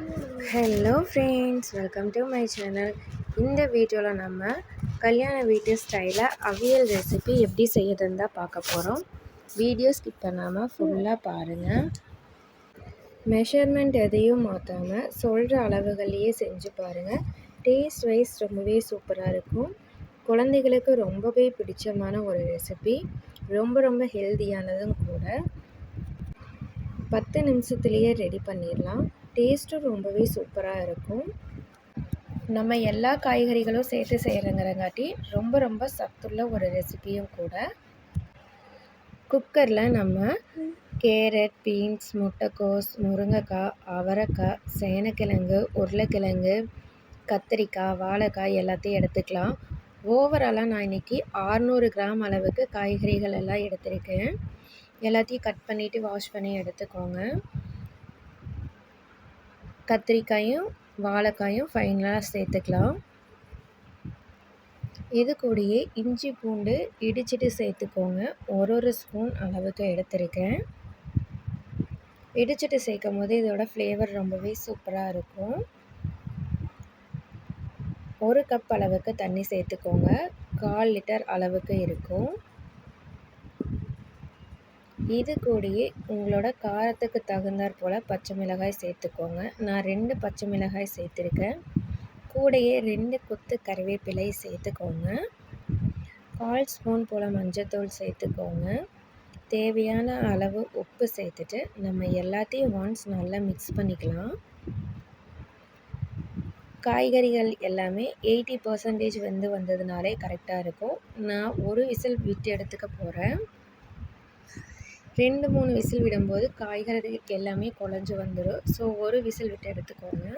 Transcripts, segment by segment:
Hello friends, welcome to my channel. இந்த வீடியோவில் நம்ம கல்யாண வீட்டு ஸ்டைலில் அவியல் ரெசிபி எப்படி செய்யறதுன்னு தான் பார்க்க போகிறோம். வீடியோ ஸ்கிப் பண்ணாமல் ஃபுல்லாக பாருங்கள். மெஷர்மெண்ட் எதையும் மாற்றாமல் சொல்கிற அளவுகளையே செஞ்சு பாருங்கள். டேஸ்ட் வைஸ் ரொம்பவே சூப்பராக இருக்கும். குழந்தைகளுக்கு ரொம்பவே பிடிச்சமான ஒரு ரெசிபி, ரொம்ப ஹெல்தியானதும் கூட. 10 நிமிஷத்துலேயே ரெடி பண்ணிடலாம். டேஸ்ட்டும் ரொம்பவே சூப்பராக இருக்கும். நம்ம எல்லா காய்கறிகளும் சேர்த்து செய்கிறங்கிறங்காட்டி ரொம்ப சத்துள்ள ஒரு ரெசிபியும் கூட. குக்கரில் நம்ம கேரட், பீன்ஸ், முட்டைக்கோஸ், முருங்கைக்காய், அவரைக்காய், சேனக்கிழங்கு, உருளைக்கிழங்கு, கத்திரிக்காய், வாழைக்காய் எல்லாத்தையும் எடுத்துக்கலாம். ஓவராலாக நான் இன்றைக்கி 600 கிராம் அளவுக்கு காய்கறிகள் எல்லாம் எடுத்திருக்கேன். எல்லாத்தையும் கட் பண்ணிவிட்டு வாஷ் பண்ணி எடுத்துக்கோங்க. கத்திரிக்காயும் வாழைக்காயும் ஃபைனலாக சேர்த்துக்கலாம். இது கூடயே இஞ்சி பூண்டு இடிச்சிட்டு சேர்த்துக்கோங்க. ஒரு ஸ்பூன் அளவுக்கு எடுத்திருக்கேன். இடிச்சிட்டு சேர்க்கும் போது இதோட ஃப்ளேவர் ரொம்பவே சூப்பராக இருக்கும். 1 கப் அளவுக்கு தண்ணி சேர்த்துக்கோங்க. 1/4 லிட்டர் அளவுக்கு இருக்கும். இது கூடயே உங்களோட காரத்துக்கு தகுந்தாற் போல் பச்சை மிளகாய் சேர்த்துக்கோங்க. நான் 2 பச்சை மிளகாய் சேர்த்துருக்கேன். கூடயே 2 கொத்து கறிவேப்பிலை சேர்த்துக்கோங்க. 1/4 ஸ்பூன் போல் மஞ்சத்தூள் சேர்த்துக்கோங்க. தேவையான அளவு உப்பு சேர்த்துட்டு நம்ம எல்லாத்தையும் ஒன்ஸ் நல்லா மிக்ஸ் பண்ணிக்கலாம். காய்கறிகள் எல்லாமே 80% வெந்து வந்ததுனாலே கரெக்டாக இருக்கும். நான் ஒரு விசில் விட்டு எடுத்துக்க போகிறேன். 2-3 விசில் விடும்போது காய்கறி எல்லாமே குழஞ்சி வந்துடும். ஸோ ஒரு விசில் விட்டு எடுத்துக்கோங்க.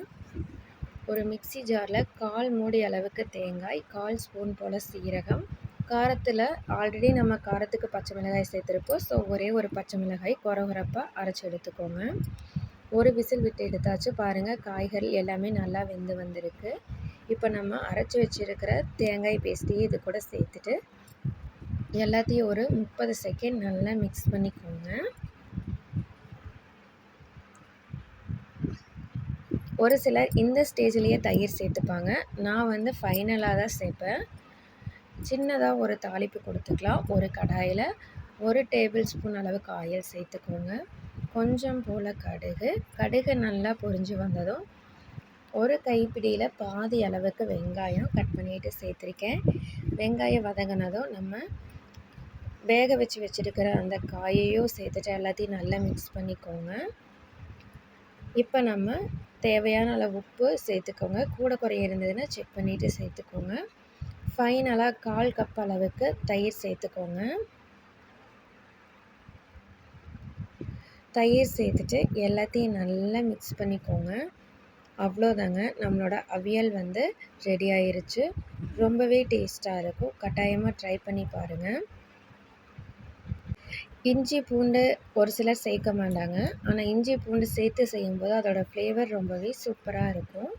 ஒரு மிக்ஸி ஜாரில் 1/4 மூடி அளவுக்கு தேங்காய், 1/4 ஸ்பூன் போல் சீரகம், காரத்தில் ஆல்ரெடி நம்ம காரத்துக்கு பச்சை மிளகாய் சேர்த்துருப்போம். ஸோ ஒரே ஒரு பச்சை மிளகாய் கொரகொரப்பாக அரைச்சி எடுத்துக்கோங்க. ஒரு விசில் விட்டு எடுத்தாச்சு. பாருங்கள், காய்கறி எல்லாமே நல்லா வெந்து வந்திருக்கு. இப்போ நம்ம அரைச்சி வச்சுருக்கிற தேங்காய் பேஸ்ட்டையும் இது கூட சேர்த்துட்டு எல்லாத்தையும் ஒரு 30 செகண்ட் நல்லா மிக்ஸ் பண்ணிக்கோங்க. ஒரு சிலர் இந்த ஸ்டேஜ்லேயே தயிர் சேர்த்துப்பாங்க. நான் வந்து ஃபைனலாக தான் சேர்ப்பேன். சின்னதாக ஒரு தாளிப்பு கொடுத்துக்கலாம். ஒரு கடாயில் 1 டேபிள் ஸ்பூன் அளவுக்கு ஆயில் சேர்த்துக்கோங்க. கொஞ்சம் போல் கடுகு நல்லா பொரிஞ்சு வந்ததும் ஒரு கைப்பிடியில் பாதி அளவுக்கு வெங்காயம் கட் பண்ணிவிட்டு சேர்த்துருக்கேன். வெங்காயம் வதங்கினதும் நம்ம வேக வச்சுருக்கிற அந்த காயையும் சேர்த்துட்டு எல்லாத்தையும் நல்லா மிக்ஸ் பண்ணிக்கோங்க. இப்போ நம்ம தேவையான அளவு உப்பு சேர்த்துக்கோங்க. கூட குறைய இருந்ததுன்னா செக் பண்ணிவிட்டு சேர்த்துக்கோங்க. ஃபைனலாக 1/4 கப் அளவுக்கு தயிர் சேர்த்துக்கோங்க. தயிர் சேர்த்துட்டு எல்லாத்தையும் நல்லா மிக்ஸ் பண்ணிக்கோங்க. அவ்வளோதாங்க, நம்மளோட அவியல் வந்து ரெடி ஆயிருச்சு. ரொம்பவே டேஸ்ட்டாக இருக்கும். கட்டாயமாக ட்ரை பண்ணி பாருங்கள். இஞ்சி பூண்டு ஒரு சிலர் சேர்க்க மாட்டாங்க. ஆனால் இஞ்சி பூண்டு சேர்த்து செய்யும்போது அதோடய ஃப்ளேவர் ரொம்பவே சூப்பராக இருக்கும்.